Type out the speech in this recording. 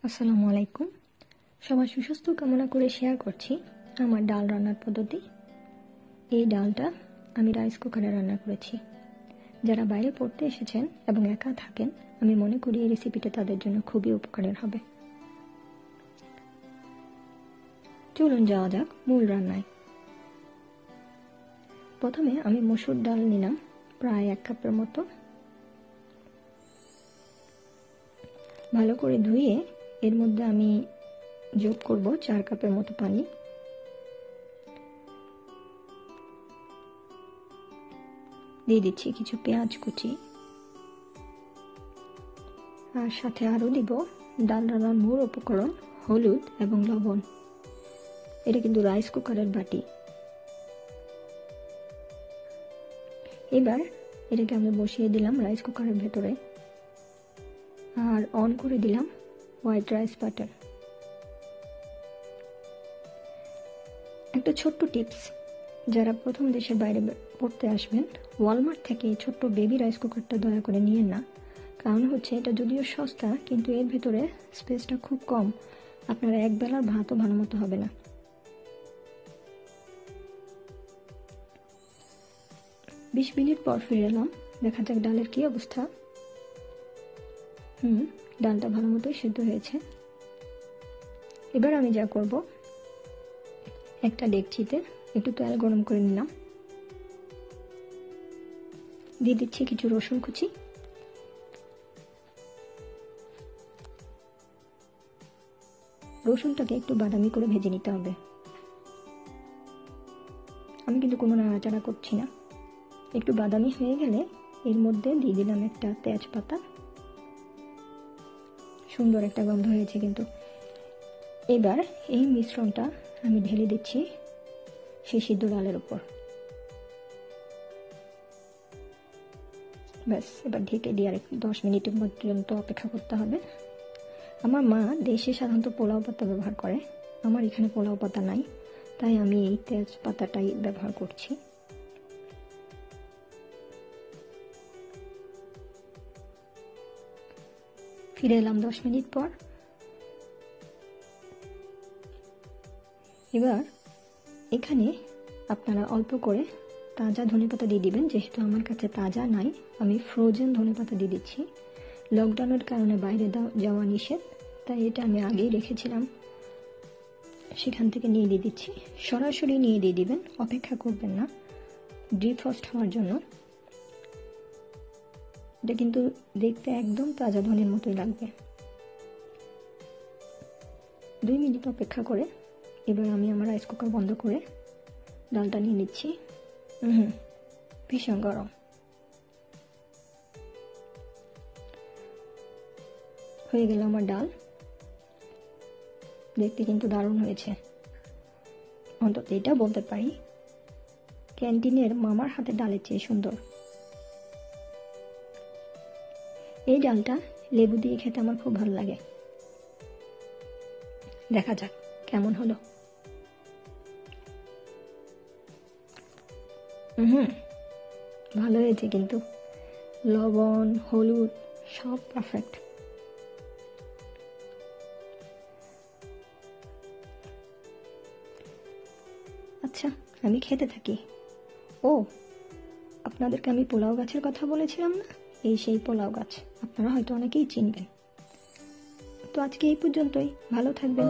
আসসালামু আলাইকুম। সবার সুস্বাস্থ্য কামনা করে শেয়ার করছি আমার ডাল রান্নার পদ্ধতি। এই ডালটা আমি রাইস কুকারে রান্না করেছি। যারা বাইরে পড়তে এসেছেন এবং একা থাকেন, আমি মনে করি এই রেসিপিটা তাদের জন্য খুবই উপকারের হবে। চলুন যাওয়া যাক মূল রান্নায়। প্রথমে আমি মসুর ডাল নিলাম প্রায় 1 কাপের মতো। ভালো করে ধুয়ে এর মধ্যে আমি যোগ করব 4 কাপের মতো পানি। দিয়ে দিচ্ছি কিছু পেঁয়াজ কুচি, আর সাথে আরও দিব ডাল রান্নার মূল উপকরণ হলুদ এবং লবণ। এটা কিন্তু রাইস কুকারের বাটি। এবার এটাকে আমি বসিয়ে দিলাম রাইস কুকারের ভেতরে, আর অন করে দিলাম হোয়াইট রাইস বাটার। একটা ছোট্ট টিপস, যারা প্রথম দেশের বাইরে পড়তে আসবেন, ওয়ালমার্ট থেকে এই ছোট্ট বেবি রাইস কুকারটা দয়া করে নিয়েন না। কারণ হচ্ছে এটা যদিও সস্তা, কিন্তু এর ভেতরে স্পেসটা খুব কম, আপনার এক বেলার ভাতও ভালো মতো হবে না। 20 মিনিট পর ফিরে এলাম, দেখা যাক ডালের কি অবস্থা। ডালটা ভালো মতোই সিদ্ধ হয়েছে। এবার আমি যা করব, একটা ডেকচিতে একটু তেল গরম করে নিলাম, দিয়ে দিচ্ছি কিছু রসুন কুচি, রসুনটাকে একটু বাদামি করে ভেজে নিতে হবে। আমি কিন্তু কোনো নাড়াচাড়া করছি না। একটু বাদামি হয়ে গেলে এর মধ্যে দিয়ে দিলাম একটা তেজপাতা। সুন্দর একটা গন্ধ হয়েছে কিন্তু। এবার এই মিশ্রণটা আমি ঢেলে দিচ্ছি সেই সিদ্ধ ডালের উপর। ব্যাস, এবার ঢেকে দিয়ে আর 10 মিনিটের পর্যন্ত অপেক্ষা করতে হবে। আমার মা দেশে সাধারণত পোলাও পাতা ব্যবহার করে, আমার এখানে পোলাও পাতা নাই, তাই আমি এই তেজপাতাটাই ব্যবহার করছি। ফিরে এলাম 10 মিনিট পর। এবার এখানে আপনারা অল্প করে তাজা ধনেপাতা দিয়ে দিবেন। যেহেতু আমার কাছে তাজা নাই, আমি ফ্রোজেন ধনেপাতা দিয়ে দিচ্ছি। লকডাউনের কারণে বাইরে যাওয়া নিষেধ, তাই এটা আমি আগেই রেখেছিলাম, সেখান থেকে নিয়ে দিয়ে দিচ্ছি। সরাসরি নিয়ে দিয়ে দিবেন, অপেক্ষা করবেন না ডিফ্রস্ট হওয়ার জন্য। এটা কিন্তু দেখতে একদম তাজা ধনের মতোই লাগবে। 2 মিনিট অপেক্ষা করে এবার আমি আমার রাইস কুকার বন্ধ করে ডালটা নিয়ে নিচ্ছি। ভীষণ গরম। হয়ে গেল আমার ডাল। দেখতে কিন্তু দারুণ হয়েছে। অন্তত এটা বলতে পারি, ক্যান্টিনের মামার হাতে ডালের চেয়ে সুন্দর। এই ডালটা লেবু দিয়ে খেতে আমার খুব ভালো লাগে। দেখা যাক কেমন হলো। ভালো হয়েছে কিন্তু, লবণ হলুদ সব পারফেক্ট। আচ্ছা, আমি খেতে থাকি। ও, আপনাদেরকে আমি পোলাও গাছের কথা বলেছিলাম না, এই সেই পোলাও গাছ। আপনারা হয়তো অনেকেই চিনবেন। তো আজকে এই পর্যন্তই। ভালো থাকবেন।